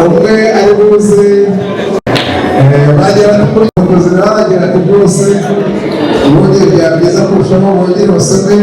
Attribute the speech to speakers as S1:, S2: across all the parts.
S1: umwe ari buze bagera kuri umukozi bahagera ati rwose ubundi byaba byiza kurushaho bongere basome.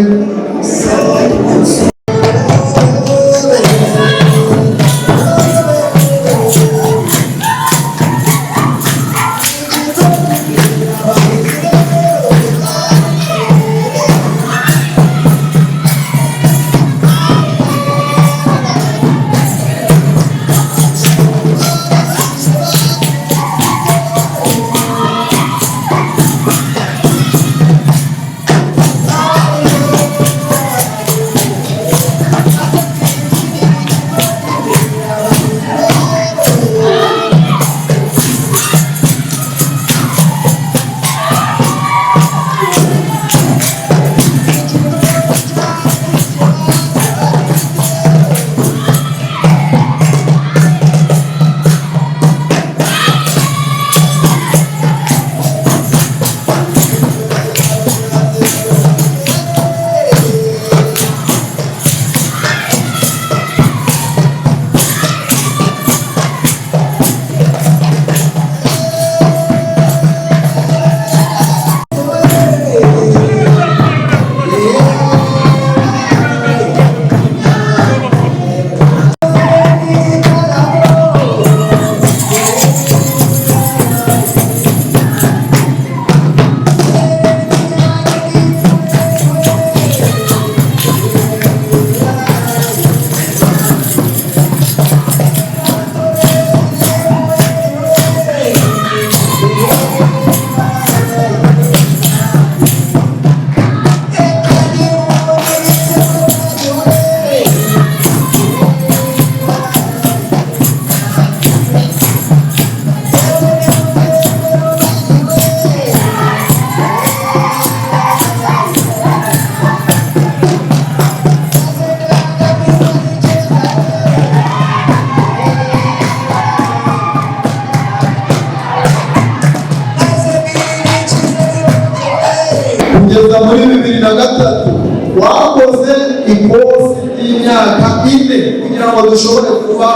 S2: kugeza muri 2003 wakoze ikosi y'imyaka 4 kugira ngo dushobore kuba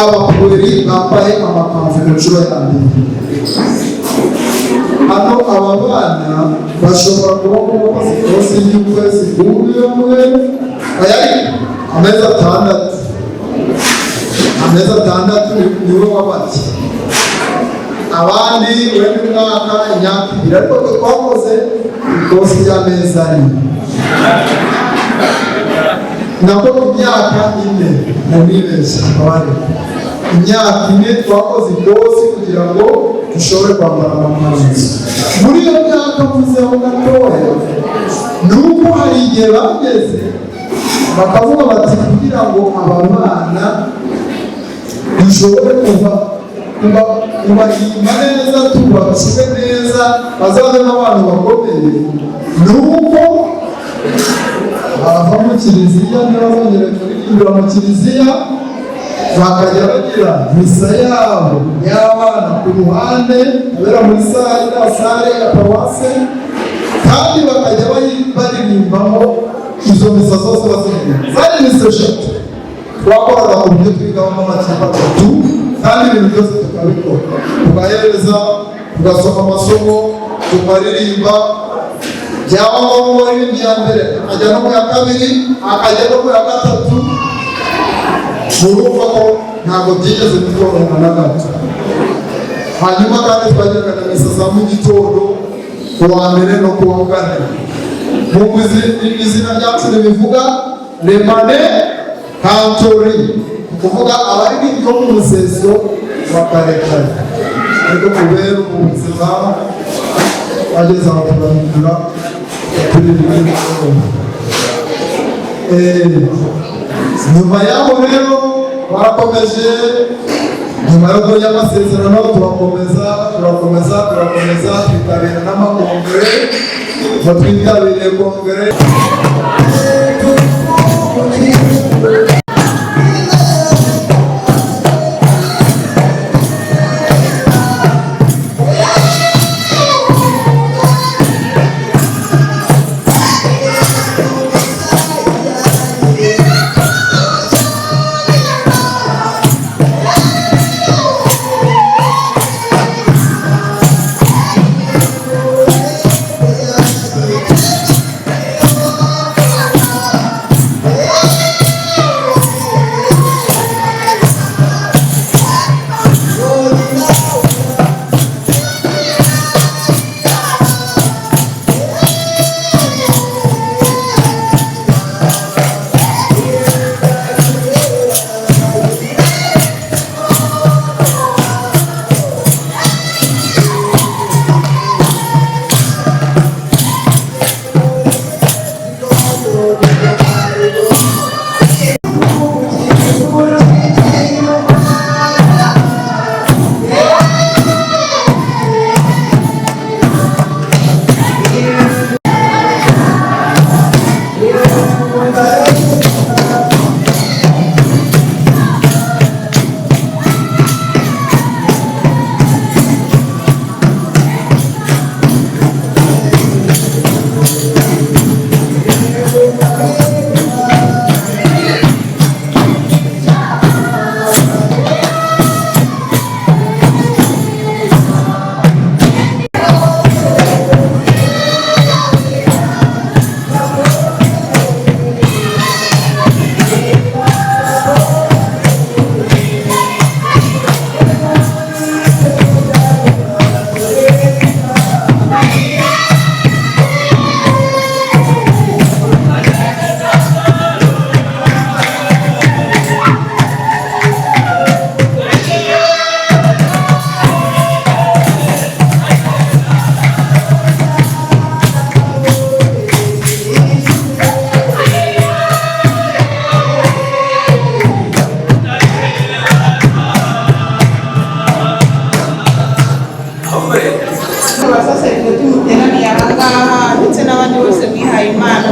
S2: abapolisi bambaye amakanzu y'inshuro ya mbere. Hano aba bana bashobora kuba bakoze ikosi y'ukwezi kumwe amezi atandatu niwe wabati abandi wenda umwaka imyaka 2 ariko twakoze ikosi y'amezi 4 nako imyaka 4 nabibeshya abandi imyaka 4 twakoze ikosi kugira ngo dushobore kwambara amakanzu. Muri iyo myaka muzeho gatoya nuko hari igihe bageze bakavuga bati kugira ngo aba bana dushobore kubahimba neza tubasuke neza bazabe n'abantu bakomeye nuko bava mu kiliziya ntibazongere kuririmbira mu kiliziya bakajya bagira misa yabo y'abana ku ruhande abera muri sale ya paruwase kandi bakajya baririmbamo izo misa zose baziririmba zari misa 3 twakoraga ku buryo twigamo amakipe 3 kandi ibintu byose tukabikora tugahereza tugasoma amasomo tukaririmba byaba ngombwa ari iya mbere akajya no mu ya kabiri akajya no mu ya gatatu. Murumva ko ntabwo byigeze bitworohera na gato. Hanyuma kandi twajyaga na misa za mu gitondo ku wa mbere no ku wa kane. Mu izina ryacu bivuga remane kantori kuvuga abari byo mu museso wa karekare ariko kubera ubuzima bageze aho turahindura nyuma yaho rero barakomeje nyuma yo kujya amasezerano turakomeza twitabira n'amakongere twitabiriye kongere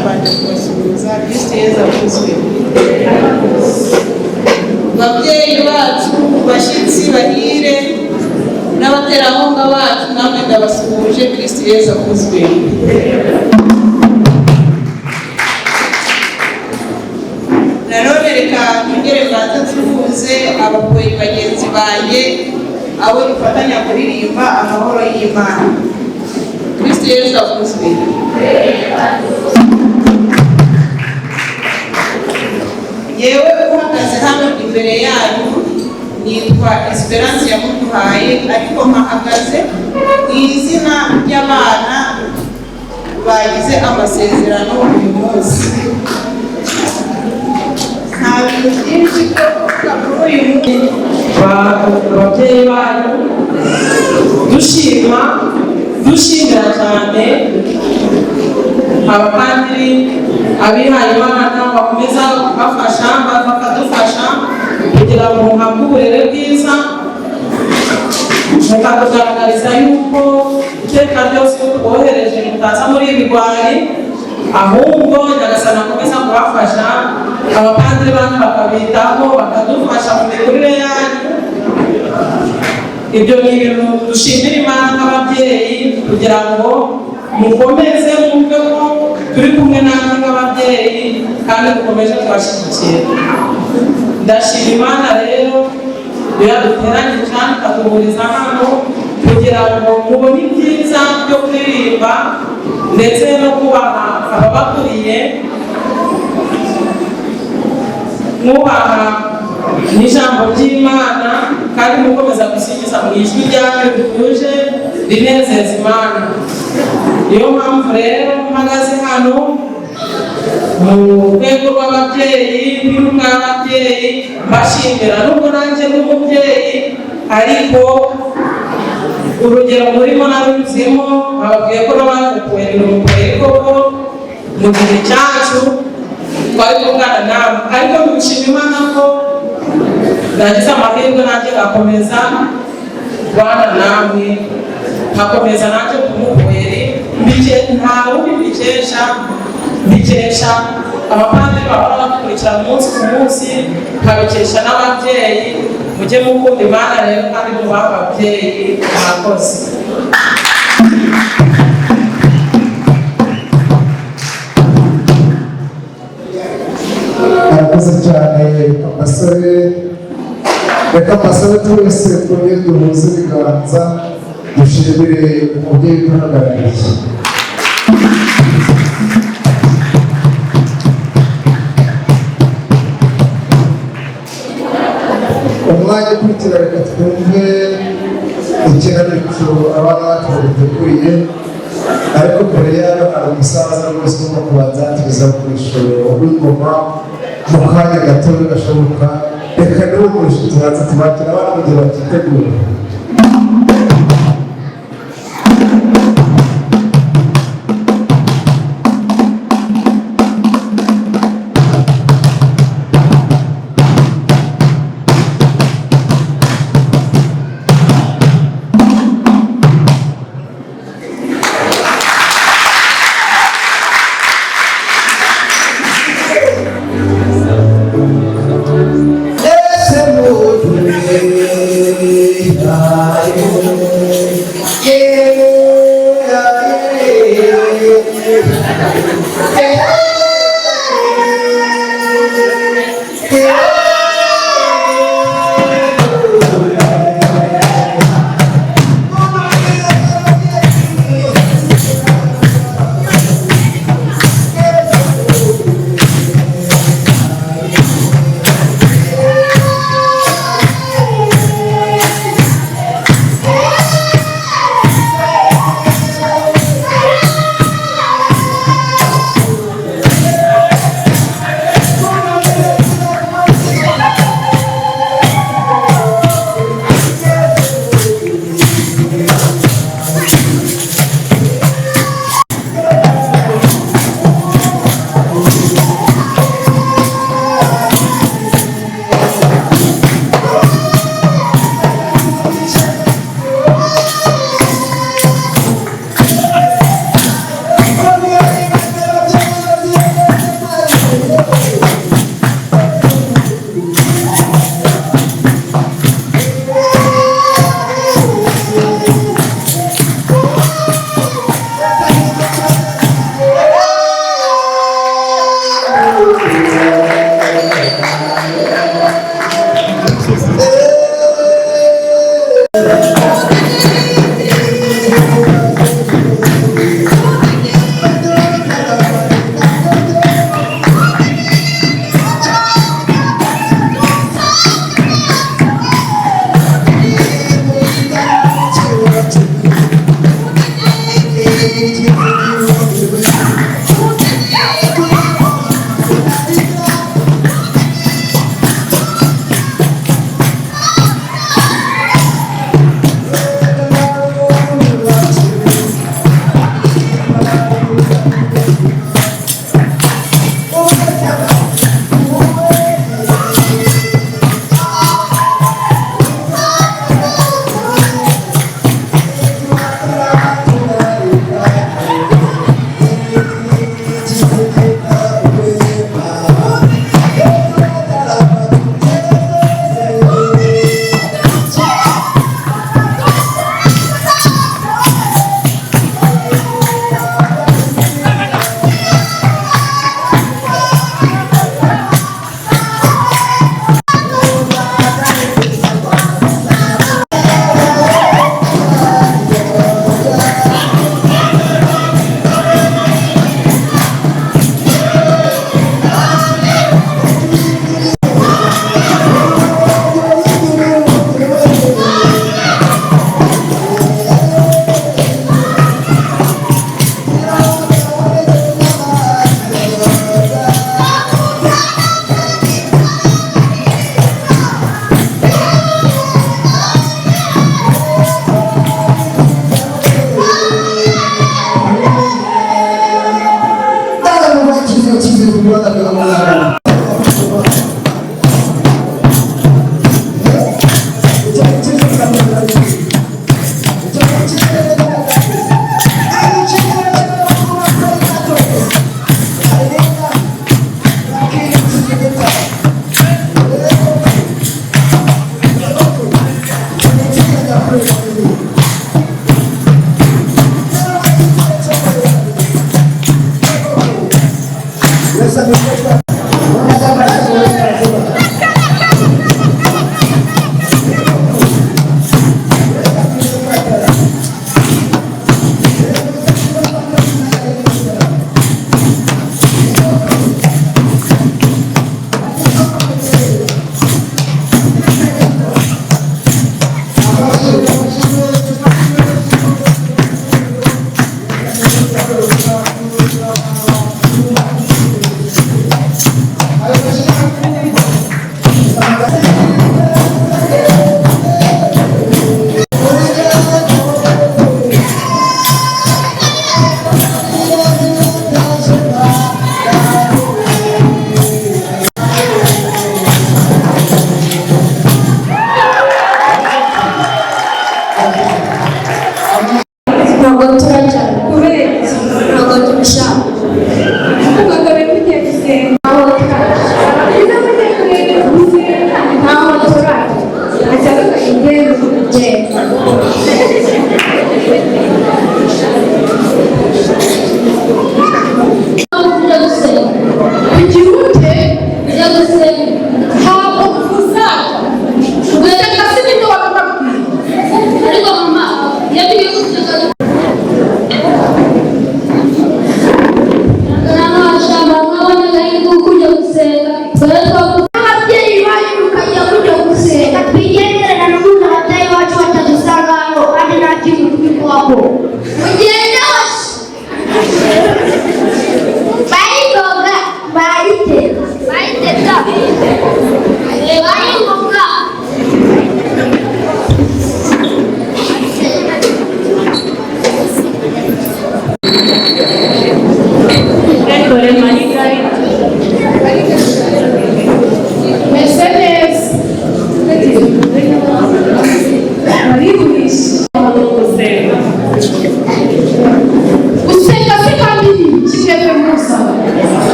S3: mbanje kubasuhuza. Kristo Yesu akuzwe. Babyeyi bacu, bashyitsi bahire n'abaterankunga bacu, namwe ndabasuhuje. Kristo Yesu akuzwe. Nanone reka twongere mbanza tuvuze abakoyi bagenzi banjye, abo dufatanya kuririmba amahoro y'Imana. Kristo Yesu akuzwe. Yewe uhagaze hano imbere yanyu nitwa Esperance Yamuduhaye, ariko mpahagaze mu izina ry'abana bagize amasezerano uyu munsi. Nta bintu byinshi byo kuvuga kuri uyu munsi.
S4: Ababyeyi banyu dushimira cyane abapadiri, abihaye Imana bakomeza bafasha bakadufasha kugira ngo muhabwe uburere bwiza, mukadugaragariza yuko iteka ryose twohereje mutaza muri ibigwari, ahubwo Nyagasani akomeza kubafasha. Abapadiri banyu bakabitaho, bakadufasha mu mikurire yanyu. Ibyo ni ibintu dushimira Imana nk'ababyeyi, kugira ngo mukomeze mwumve ko turi kumwe namwe nk'ababyeyi kandi dukomeje kubashyigikira. Ndashima Imana rero iyo yaduteranyije cyane ikaduhuriza hano kugira ngo mubone ibyiza byo kuririmba ndetse no kubaha ababakuriye, mwubaha n'ijambo ry'Imana kandi mukomeza gusingiza mu ijwi ryanyu rituje rinezeza Imana. Niyo mpamvu rero mpagaze hano mu rwego rw'ababyeyi n'intumwa y'ababyeyi mbashimira, nubwo nanjye n'umubyeyi ariko urugero murimo narunyuzemo, bababwiye ko n'abakuye umukorere koko mu gihe cyacu twari kungana nawe, ariko dushima Imana ko nagize amahirwe nanjye gakomeza kubana namwe, nkakomeza nanjye kumukorere. Nta wundi mbikesha abapadiri bahora bakurikirana umunsi ku munsi, nkabikesha n'ababyeyi. Mujye mukunda Imana rero kandi mubahe ababyeyi. Murakoze.
S1: Murakoze cyane abasore. Reka amasore twese twongere duhuze ibiganza dushimire umubyeyi uduhagarariye. Umwanya ukurikira reka twumve ikinamico abana bacu baduteguriye, ariko mbere yayo hari umusaza rwose urimo kubanzatiriza gukoresha urw'ingoma mu kanya gatoya gashoboka. Reka niwe murisha tubanza tubakira abana mu gihe bakitegura.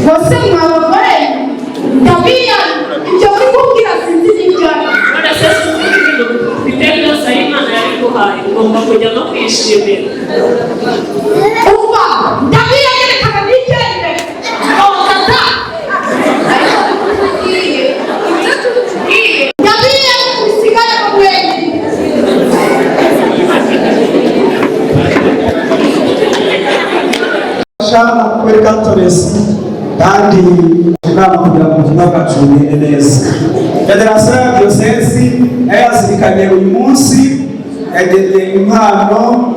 S3: Você não vai tabia, então eu vou tirar
S5: ugomba kujya no kwishimira.
S3: Umva ndabiyerekana nigende ongata ndabiye usigara mwenye
S6: shana kweli Catholics kandi inama kugira ngo ubuzima bwacu bugende neza. Federasiyo ya Diyosezi yazirikanye uyu munsi yageneye impano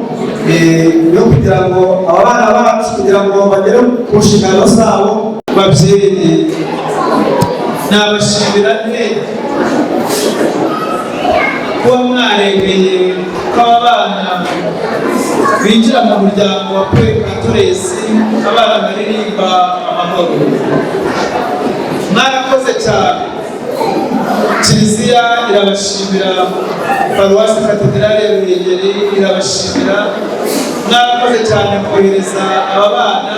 S6: yo kugira ngo aba bana bacu kugira ngo bagere ku nshingano zabo.
S2: Babyeyi nabashimira kuba mwaremeye ko abana binjira mu muryango wa Catholics, abana baririmba amahoro. Mwarakoze cyane. Kiliziya irabashimira, Paruwasi Katedrali ya Ruhengeri irabashimira. Mwarakoze cyane kohereza aba bana.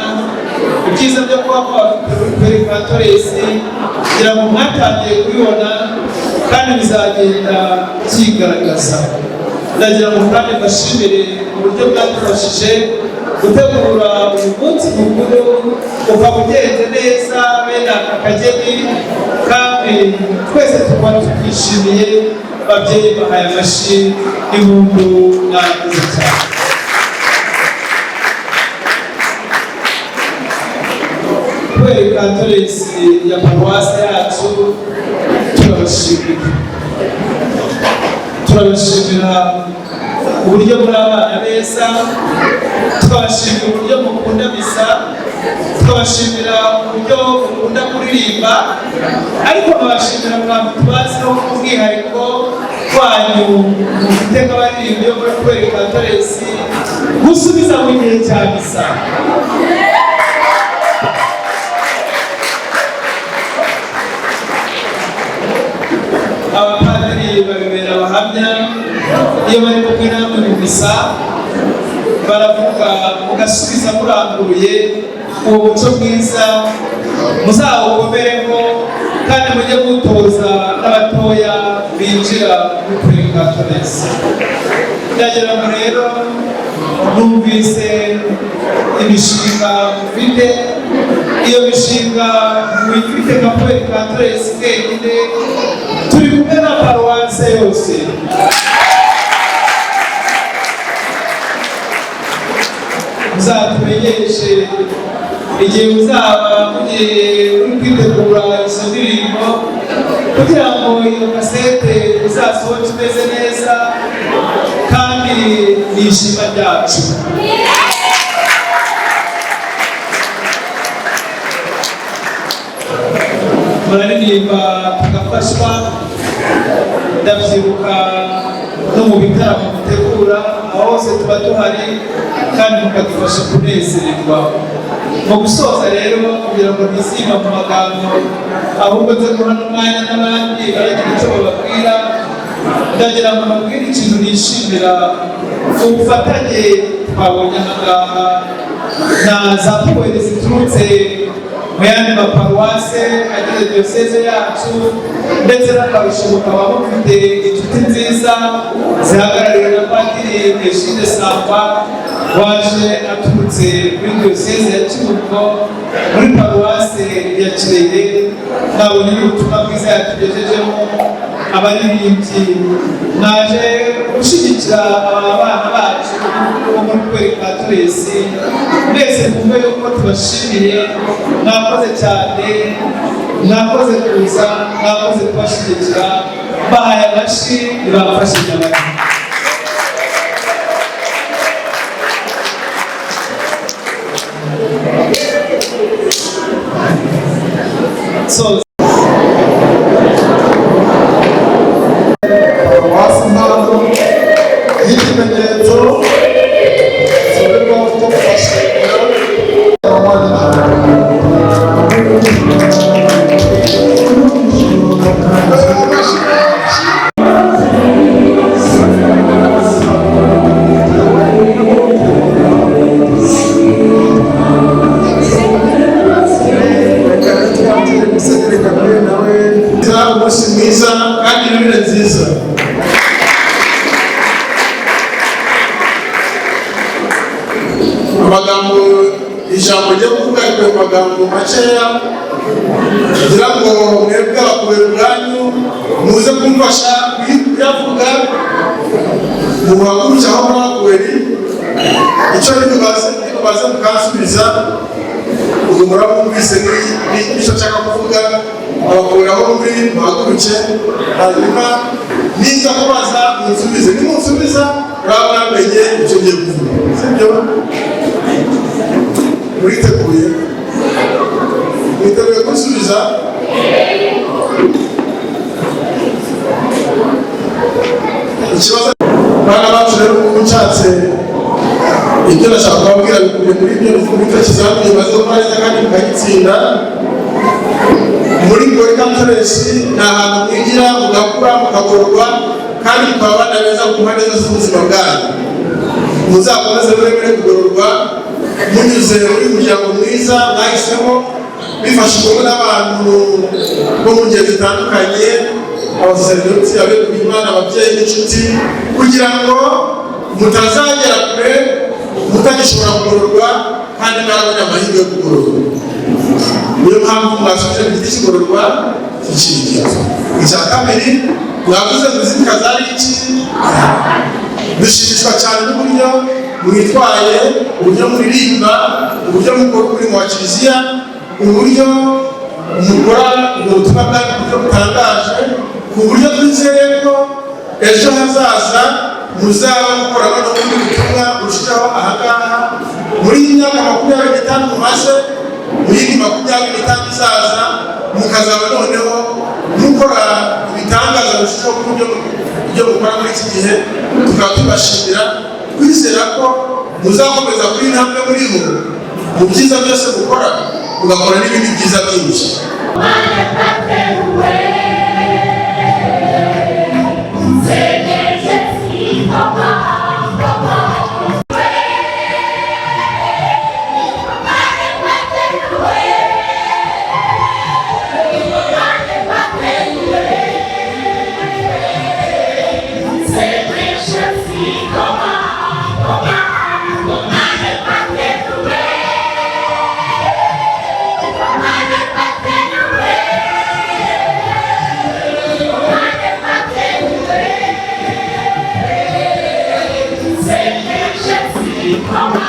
S2: Ibyiza byo kuba bafite Catholics kugira ngo mwatangiye kubibona kandi bizagenda byigaragaza. Ndagira ngo kandi mbashimire uburyo bwadufashije gutegura uyu munsi mukuru, ukaba ugenze neza bene aka kageni, kandi twese tukaba twishimiye. Babyeyi bahaye amashyi n'impundu mwakoze cyane. Catholics ya Paruwasi yacu turabashimira uburyo muri abana beza, tukabashimira uburyo mukunda misa, tukabashimira uburyo mukunda kuririmba, ariko babashimira mwatubaziho umwihariko wanyu mufite nk'abaririmbyi bo muri Catholics gusubiza mu gihe cya misa. Abapadiri babibera abahamya iyo bari kumwe namwe mu misa, baravuga mugasubiza muranguruye. Uwo muco mwiza muzawukomereho kandi mujye mutoza n'abatoya binjira muri Catholics. Ndagira ngo rero numvise imishinga mufite, iyo mishinga muyifite nka Catholics wenyine, turi kumwe na Paruwasi yose. Muzatumenyeshe igihe muzaba mugiye uri kwitegura izo ndirimbo kugira ngo iyo kasete izasohoke imeze neza kandi ni ishema ryacu. Muraririmba tugafashwa. Ndabyibuka no mu bitaramo mutegura, aho hose tuba tuhari kandi mukadufasha kunezererwa. Mu gusoza rero, kugira ngo ntizima mu magambo ahubwo nze guha n'umwanya n'abandi baragira icyo bababwira, ndagira ngo mbabwire ikintu nishimira ubufatanye twabonye ahangaha na za poeri ziturutse mu yandi maparuwase agize Diyoseze yacu, ndetse n'akarusho mukaba mufite inshuti nziza zihagarariwe na Padiri Eshide Samba waje aturutse muri Diyoseze ya Kibungo muri Paruwase ya Kirehe. Nabonye ubutumwa bwiza yatugejejemo. Abaririmbyi mwaje gushyigikira aba bana bacu bo muri Catholics, mwese mwumve yuko tubashimiye. Mwakoze cyane, mwakoze kuza, mwakoze kubashyigikira. Bahaye amashyi, ntibafashije abandi. Paruwasi ntabwo y'ikimenyetso z'uburyo bwo kubashimira umunsi mwiza kandi n'ibiro nziza.
S7: amagambo ijambo ryo kuvuga rikwiye amagambo makeya kugira ngo mwebwe abakubera ubwanyu muze kumfasha kuyavuga muhaguruke aho mwakuberi icyo nimubaze mukansubiza ubwo murabumvise n'icyo nshaka kuvuga abakubera aho muri muhaguruke hanyuma niza kubaza munsubize nimunsubiza uraba mwamenye icyo ngiye kuvuga sibyo muriteguye mwiteguye kunsubiza ikibazo bana bacu rero mucatse ibyo nashaka kubabwira bikubiye muri ibyo muri icyo kizamini maze gukora neza kandi mukagitsinda muri Glory Conference ni ahantu mwigira mugakura mukagororwa kandi mukaba abana beza ku mpande zose z'ubuzima bwanyu muzakomeze muremere kugororwa munyuze muri umuryango mwiza mwahisemo bifashijwe n'abantu bo mu ngeri zitandukanye abasaserdoti abegura Imana ababyeyi n'inshuti kugira ngo mutazagera kure mutagishobora kugororwa kandi mwarabonye amahirwe yo kugororwa niyo mpamvu mwasubije mu giti kigororwa cy'ikirigito icya kabiri mwavuze ngo izindi zari iki dushimishwa cyane n'uburyo mwitwaye uburyo muririmba uburyo mukora umurimo wa kiliziya uburyo mukora ubutumwa bwanyu ku buryo butangaje ku buryo twizeye ko ejo hazaza muzaba mukorana n'ubundi butumwa burushijeho ahangaha muri iyi myaka 25 mumaze muri iyi 25 izaza mukazaba noneho mukora ibitangaza burushijeho ku buryo mukora muri iki gihe tukaba tubashimira twizera ko muzakomeza kuri intambwe muriho mu byiza byose mukora mugakora n'ibindi byiza byinshi
S8: Come on!